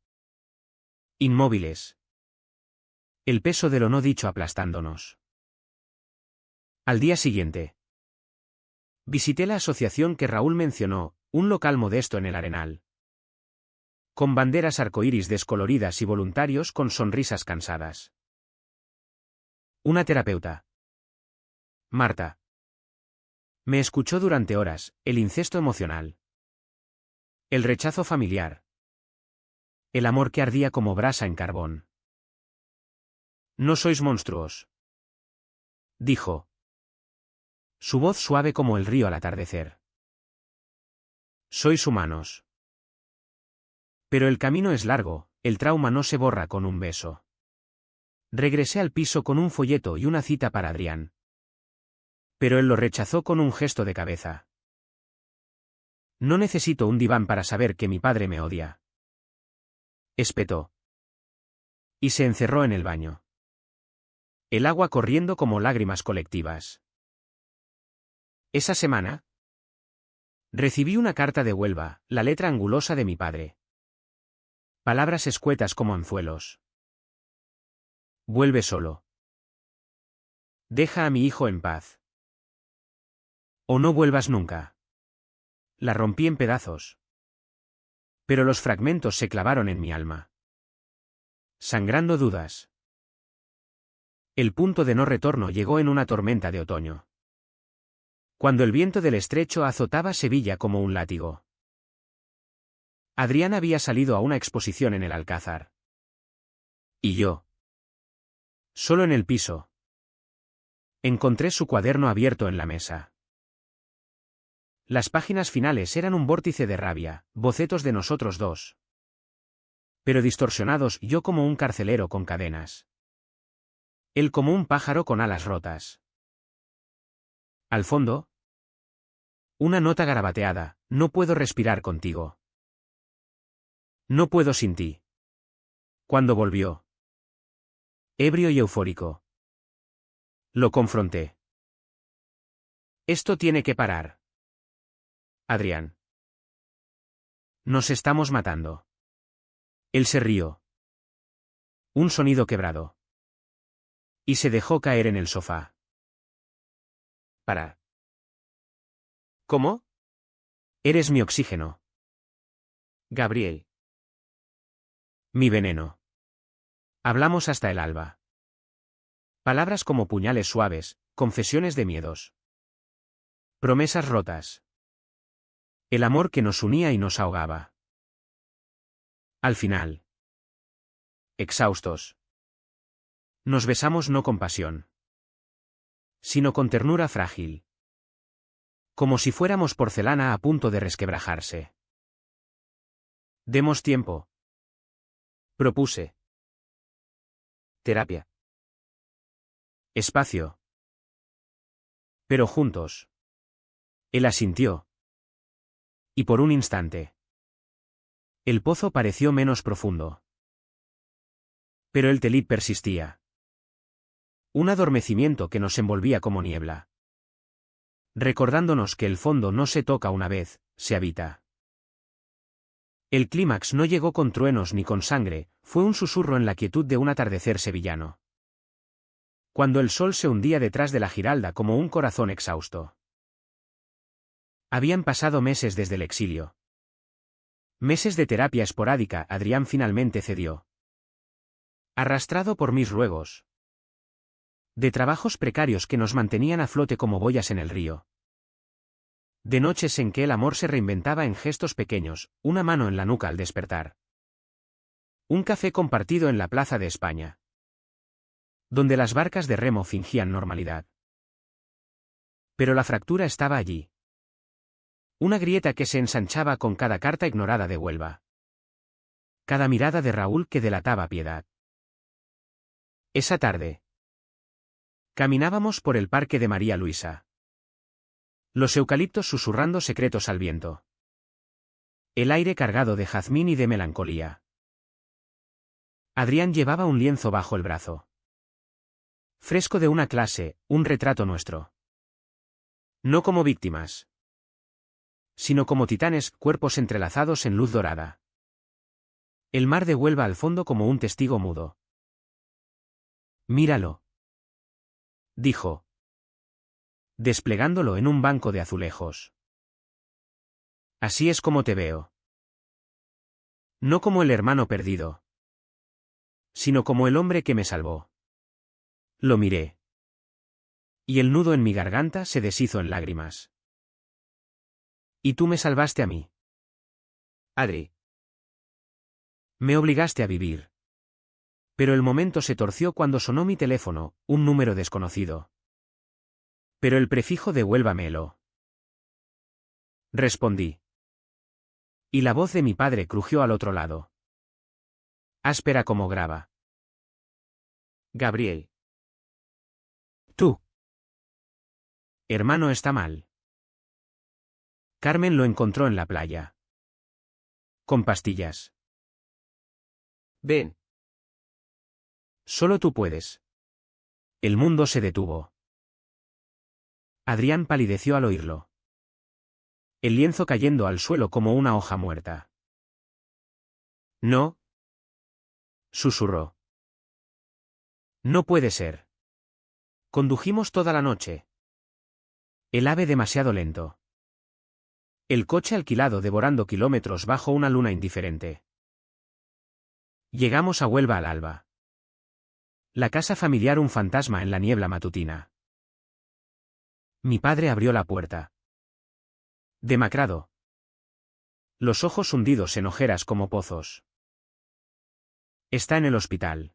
inmóviles. El peso de lo no dicho aplastándonos. Al día siguiente, visité la asociación que Raúl mencionó, un local modesto en el Arenal. Con banderas arcoíris descoloridas y voluntarios con sonrisas cansadas. Una terapeuta. Marta. Me escuchó durante horas, el incesto emocional. El rechazo familiar. El amor que ardía como brasa en carbón. No sois monstruos, dijo. Su voz suave como el río al atardecer. Sois humanos. Pero el camino es largo, el trauma no se borra con un beso. Regresé al piso con un folleto y una cita para Adrián. Pero él lo rechazó con un gesto de cabeza. No necesito un diván para saber que mi padre me odia. Espetó. Y se encerró en el baño. El agua corriendo como lágrimas colectivas. Esa semana, recibí una carta de Huelva, la letra angulosa de mi padre. Palabras escuetas como anzuelos. Vuelve solo. Deja a mi hijo en paz. O no vuelvas nunca. La rompí en pedazos. Pero los fragmentos se clavaron en mi alma. Sangrando dudas. El punto de no retorno llegó en una tormenta de otoño. Cuando el viento del estrecho azotaba Sevilla como un látigo. Adrián había salido a una exposición en el Alcázar. Y yo. Solo en el piso. Encontré su cuaderno abierto en la mesa. Las páginas finales eran un vórtice de rabia, bocetos de nosotros dos. Pero distorsionados, yo como un carcelero con cadenas. Él como un pájaro con alas rotas. Al fondo, una nota garabateada, no puedo respirar contigo. No puedo sin ti. Cuando volvió, ebrio y eufórico, lo confronté. Esto tiene que parar. Adrián. Nos estamos matando. Él se rió. Un sonido quebrado. Y se dejó caer en el sofá. Para. ¿Cómo? Eres mi oxígeno. Gabriel. Mi veneno. Hablamos hasta el alba. Palabras como puñales suaves, confesiones de miedos. Promesas rotas. El amor que nos unía y nos ahogaba. Al final. Exhaustos. Nos besamos no con pasión, sino con ternura frágil. Como si fuéramos porcelana a punto de resquebrajarse. Demos tiempo. Propuse. Terapia. Espacio. Pero juntos. Él asintió. Y por un instante. El pozo pareció menos profundo. Pero el telip persistía. Un adormecimiento que nos envolvía como niebla. Recordándonos que el fondo no se toca una vez, se habita. El clímax no llegó con truenos ni con sangre, fue un susurro en la quietud de un atardecer sevillano. Cuando el sol se hundía detrás de la Giralda como un corazón exhausto. Habían pasado meses desde el exilio. Meses de terapia esporádica, Adrián finalmente cedió. Arrastrado por mis ruegos. De trabajos precarios que nos mantenían a flote como boyas en el río. De noches en que el amor se reinventaba en gestos pequeños, una mano en la nuca al despertar. Un café compartido en la Plaza de España. Donde las barcas de remo fingían normalidad. Pero la fractura estaba allí. Una grieta que se ensanchaba con cada carta ignorada de Huelva. cada mirada de Raúl que delataba piedad. Esa tarde. Caminábamos por el parque de María Luisa. Los eucaliptos susurrando secretos al viento. El aire cargado de jazmín y de melancolía. Adrián llevaba un lienzo bajo el brazo. Fresco de una clase, un retrato nuestro. No como víctimas, sino como titanes, cuerpos entrelazados en luz dorada. El mar de Huelva al fondo como un testigo mudo. Míralo, dijo, desplegándolo en un banco de azulejos. Así es como te veo. No como el hermano perdido, sino como el hombre que me salvó. Lo miré. Y el nudo en mi garganta se deshizo en lágrimas. Y tú me salvaste a mí. Adri. Me obligaste a vivir. Pero el momento se torció cuando sonó mi teléfono, un número desconocido. Pero el prefijo de Huelva me heló. Respondí. Y la voz de mi padre crujió al otro lado. Áspera como grava. Gabriel. Tú. Hermano está mal. Carmen lo encontró en la playa. Con pastillas. Ven. Solo tú puedes. El mundo se detuvo. Adrián palideció al oírlo. El lienzo cayendo al suelo como una hoja muerta. No. Susurró. No puede ser. Condujimos toda la noche. El ave demasiado lento. El coche alquilado devorando kilómetros bajo una luna indiferente. Llegamos a Huelva al alba. La casa familiar un fantasma en la niebla matutina. Mi padre abrió la puerta. Demacrado. Los ojos hundidos en ojeras como pozos. Está en el hospital.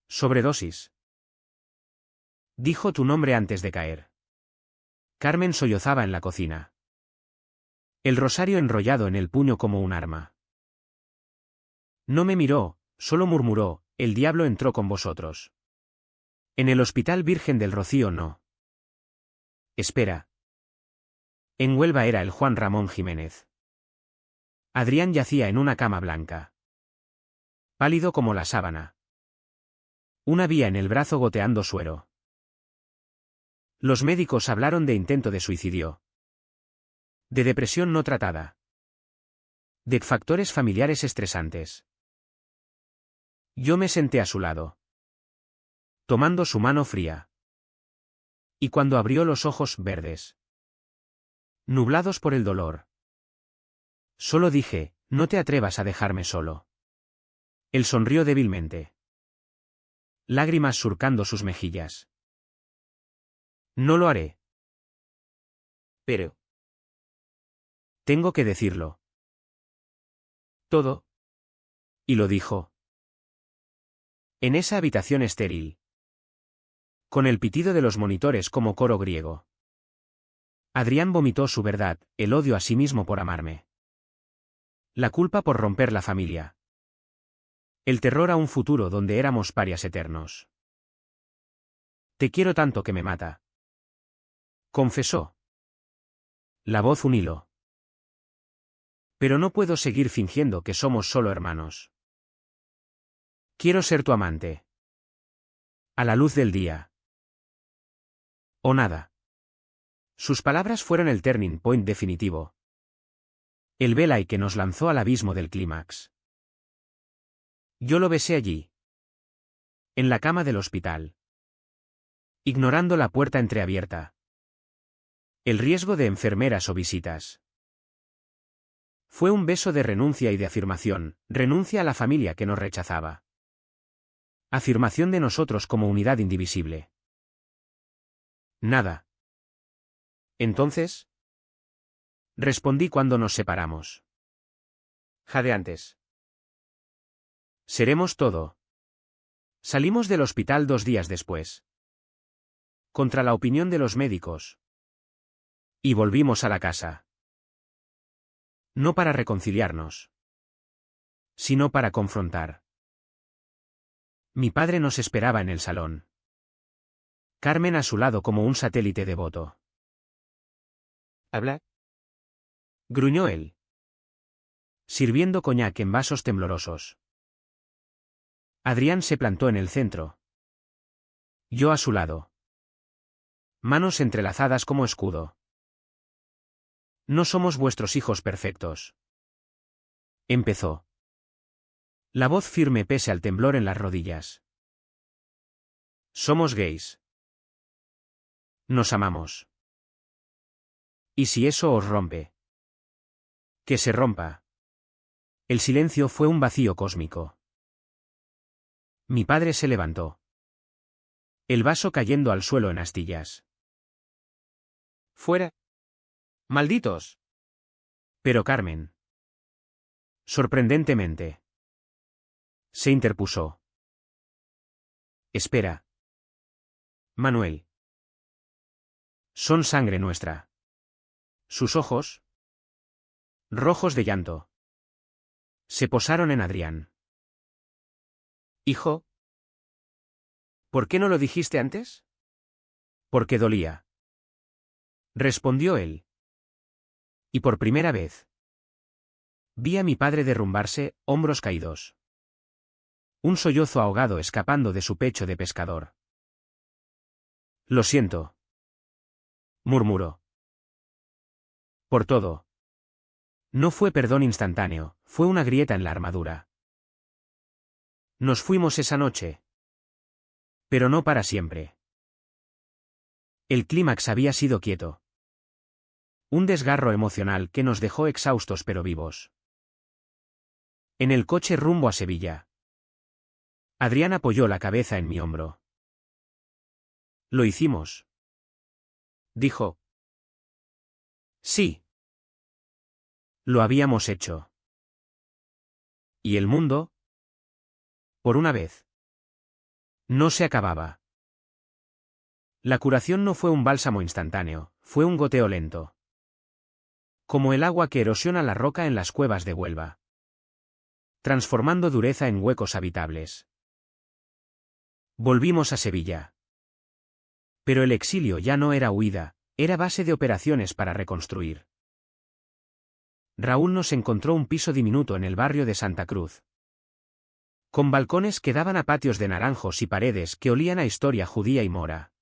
Sobredosis. Dijo tu nombre antes de caer. Carmen sollozaba en la cocina. El rosario enrollado en el puño como un arma. No me miró, solo murmuró, el diablo entró con vosotros. En el Hospital Virgen del Rocío no. Espera. En Huelva era el Juan Ramón Jiménez. Adrián yacía en una cama blanca. Pálido como la sábana. Una vía en el brazo goteando suero. Los médicos hablaron de intento de suicidio. De depresión no tratada. De factores familiares estresantes. Yo me senté a su lado. Tomando su mano fría. Y cuando abrió los ojos verdes. Nublados por el dolor. Solo dije, no te atrevas a dejarme solo. Él sonrió débilmente. Lágrimas surcando sus mejillas. No lo haré. Pero. Tengo que decirlo. Todo. Y lo dijo. En esa habitación estéril. Con el pitido de los monitores como coro griego. Adrián vomitó su verdad, el odio a sí mismo por amarme. La culpa por romper la familia. El terror a un futuro donde éramos parias eternos. Te quiero tanto que me mata. Confesó. La voz un hilo. Pero no puedo seguir fingiendo que somos solo hermanos. Quiero ser tu amante. A la luz del día. O nada. Sus palabras fueron el turning point definitivo. El velay que nos lanzó al abismo del clímax. Yo lo besé allí. En la cama del hospital. Ignorando la puerta entreabierta. El riesgo de enfermeras o visitas. Fue un beso de renuncia y de afirmación, renuncia a la familia que nos rechazaba. Afirmación de nosotros como unidad indivisible. Nada. Entonces. Respondí cuando nos separamos. Jadeantes. Seremos todo. Salimos del hospital 2 días después. Contra la opinión de los médicos. Y volvimos a la casa. No para reconciliarnos. sino para confrontar. Mi padre nos esperaba en el salón. Carmen a su lado como un satélite devoto. ¿Habla? Gruñó él, sirviendo coñac en vasos temblorosos. Adrián se plantó en el centro. Yo a su lado. Manos entrelazadas como escudo. No somos vuestros hijos perfectos. Empezó. La voz firme pese al temblor en las rodillas. Somos gays. Nos amamos. ¿Y si eso os rompe? Que se rompa. El silencio fue un vacío cósmico. Mi padre se levantó. El vaso cayendo al suelo en astillas. ¡Fuera! ¡Malditos! Pero Carmen. Sorprendentemente. Se interpuso. Espera. Manuel. Son sangre nuestra. Sus ojos, rojos de llanto, se posaron en Adrián. Hijo. ¿Por qué no lo dijiste antes? Porque dolía. Respondió él. Y por primera vez vi a mi padre derrumbarse, hombros caídos. Un sollozo ahogado escapando de su pecho de pescador. Lo siento, murmuró. Por todo. No fue perdón instantáneo, fue una grieta en la armadura. Nos fuimos esa noche. Pero no para siempre. El clímax había sido quieto. Un desgarro emocional que nos dejó exhaustos pero vivos. En el coche rumbo a Sevilla. Adrián apoyó la cabeza en mi hombro. Lo hicimos. Dijo. Sí. Lo habíamos hecho. ¿Y el mundo? Por una vez. No se acababa. La curación no fue un bálsamo instantáneo, fue un goteo lento. Como el agua que erosiona la roca en las cuevas de Huelva. Transformando dureza en huecos habitables. Volvimos a Sevilla. Pero el exilio ya no era huida, era base de operaciones para reconstruir. Raúl nos encontró un piso diminuto en el barrio de Santa Cruz. Con balcones que daban a patios de naranjos y paredes que olían a historia judía y mora.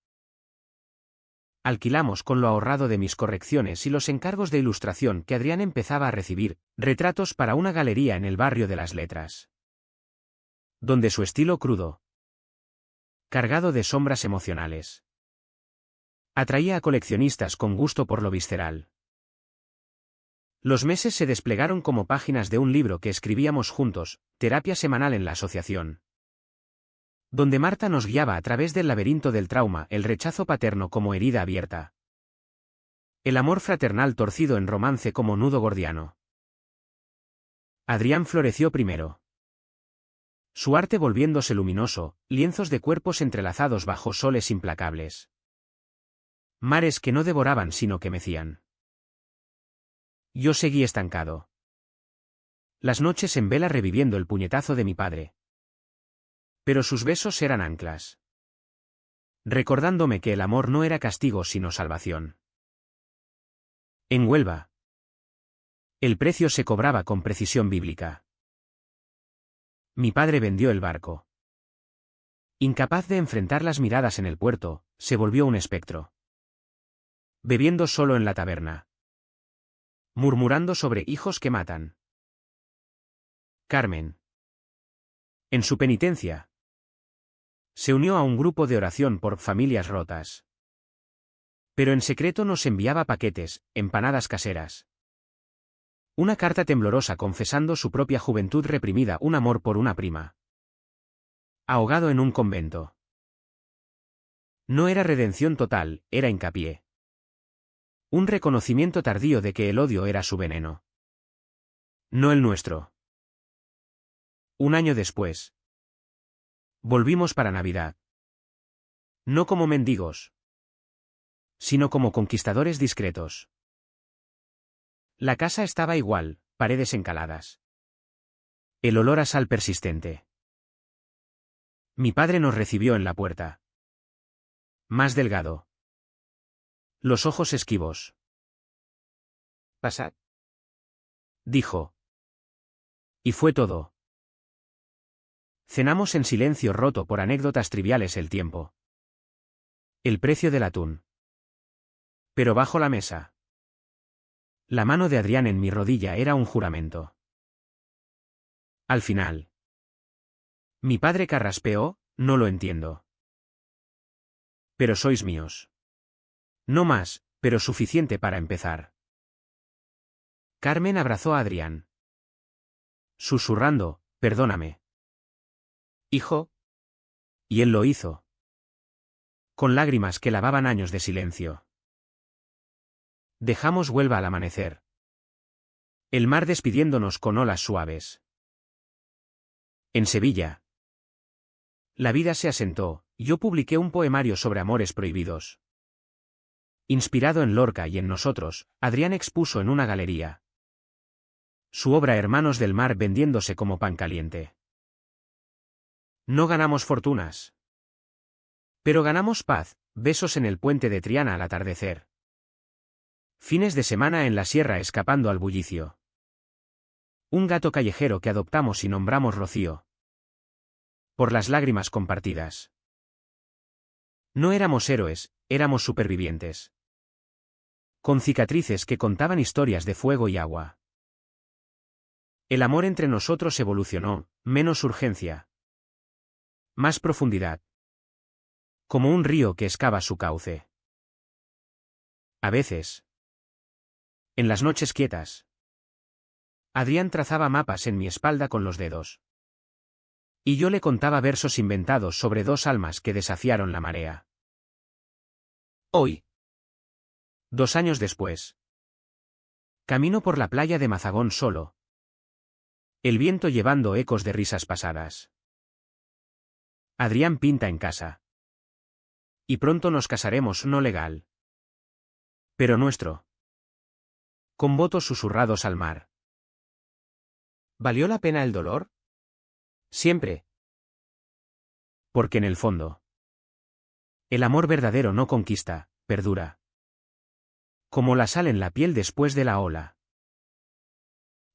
Alquilamos con lo ahorrado de mis correcciones y los encargos de ilustración que Adrián empezaba a recibir, retratos para una galería en el barrio de las Letras. Donde su estilo crudo, cargado de sombras emocionales, atraía a coleccionistas con gusto por lo visceral. Los meses se desplegaron como páginas de un libro que escribíamos juntos, terapia semanal en la asociación. Donde Marta nos guiaba a través del laberinto del trauma, el rechazo paterno como herida abierta. El amor fraternal torcido en romance como nudo gordiano. Adrián floreció primero. Su arte volviéndose luminoso, lienzos de cuerpos entrelazados bajo soles implacables. Mares que no devoraban sino que mecían. Yo seguí estancado. Las noches en vela reviviendo el puñetazo de mi padre. Pero sus besos eran anclas. Recordándome que el amor no era castigo sino salvación. En Huelva. El precio se cobraba con precisión bíblica. Mi padre vendió el barco. Incapaz de enfrentar las miradas en el puerto, se volvió un espectro. Bebiendo solo en la taberna. Murmurando sobre hijos que matan. Carmen. En su penitencia. Se unió a un grupo de oración por familias rotas. Pero en secreto nos enviaba paquetes, empanadas caseras. Una carta temblorosa confesando su propia juventud reprimida, un amor por una prima. Ahogado en un convento. No era redención total, era hincapié. Un reconocimiento tardío de que el odio era su veneno. No el nuestro. Un año después. Volvimos para Navidad. No como mendigos. Sino como conquistadores discretos. La casa estaba igual, paredes encaladas. El olor a sal persistente. Mi padre nos recibió en la puerta. Más delgado. Los ojos esquivos. Pasad. Dijo. Y fue todo. Cenamos en silencio roto por anécdotas triviales el tiempo. El precio del atún. Pero bajo la mesa. La mano de Adrián en mi rodilla era un juramento. Al final. Mi padre carraspeó, no lo entiendo. Pero sois míos. No más, pero suficiente para empezar. Carmen abrazó a Adrián. Susurrando, perdóname. Hijo. Y él lo hizo. Con lágrimas que lavaban años de silencio. Dejamos Huelva al amanecer. El mar despidiéndonos con olas suaves. En Sevilla. La vida se asentó, yo publiqué un poemario sobre amores prohibidos. Inspirado en Lorca y en nosotros, Adrián expuso en una galería su obra Hermanos del Mar vendiéndose como pan caliente. No ganamos fortunas. Pero ganamos paz, besos en el puente de Triana al atardecer. Fines de semana en la sierra escapando al bullicio. Un gato callejero que adoptamos y nombramos Rocío. Por las lágrimas compartidas. No éramos héroes, éramos supervivientes. Con cicatrices que contaban historias de fuego y agua. El amor entre nosotros evolucionó, menos urgencia. Más profundidad. Como un río que excava su cauce. A veces. En las noches quietas. Adrián trazaba mapas en mi espalda con los dedos. Y yo le contaba versos inventados sobre dos almas que desafiaron la marea. Hoy. 2 años después. Camino por la playa de Mazagón solo. El viento llevando ecos de risas pasadas. Adrián pinta en casa. Y pronto nos casaremos no legal. Pero nuestro. Con votos susurrados al mar. ¿Valió la pena el dolor? Siempre. Porque en el fondo. El amor verdadero no conquista, perdura. Como la sal en la piel después de la ola.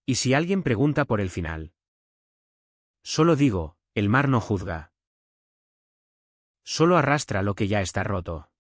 Y si alguien pregunta por el final. Solo digo, el mar no juzga. Solo arrastra lo que ya está roto.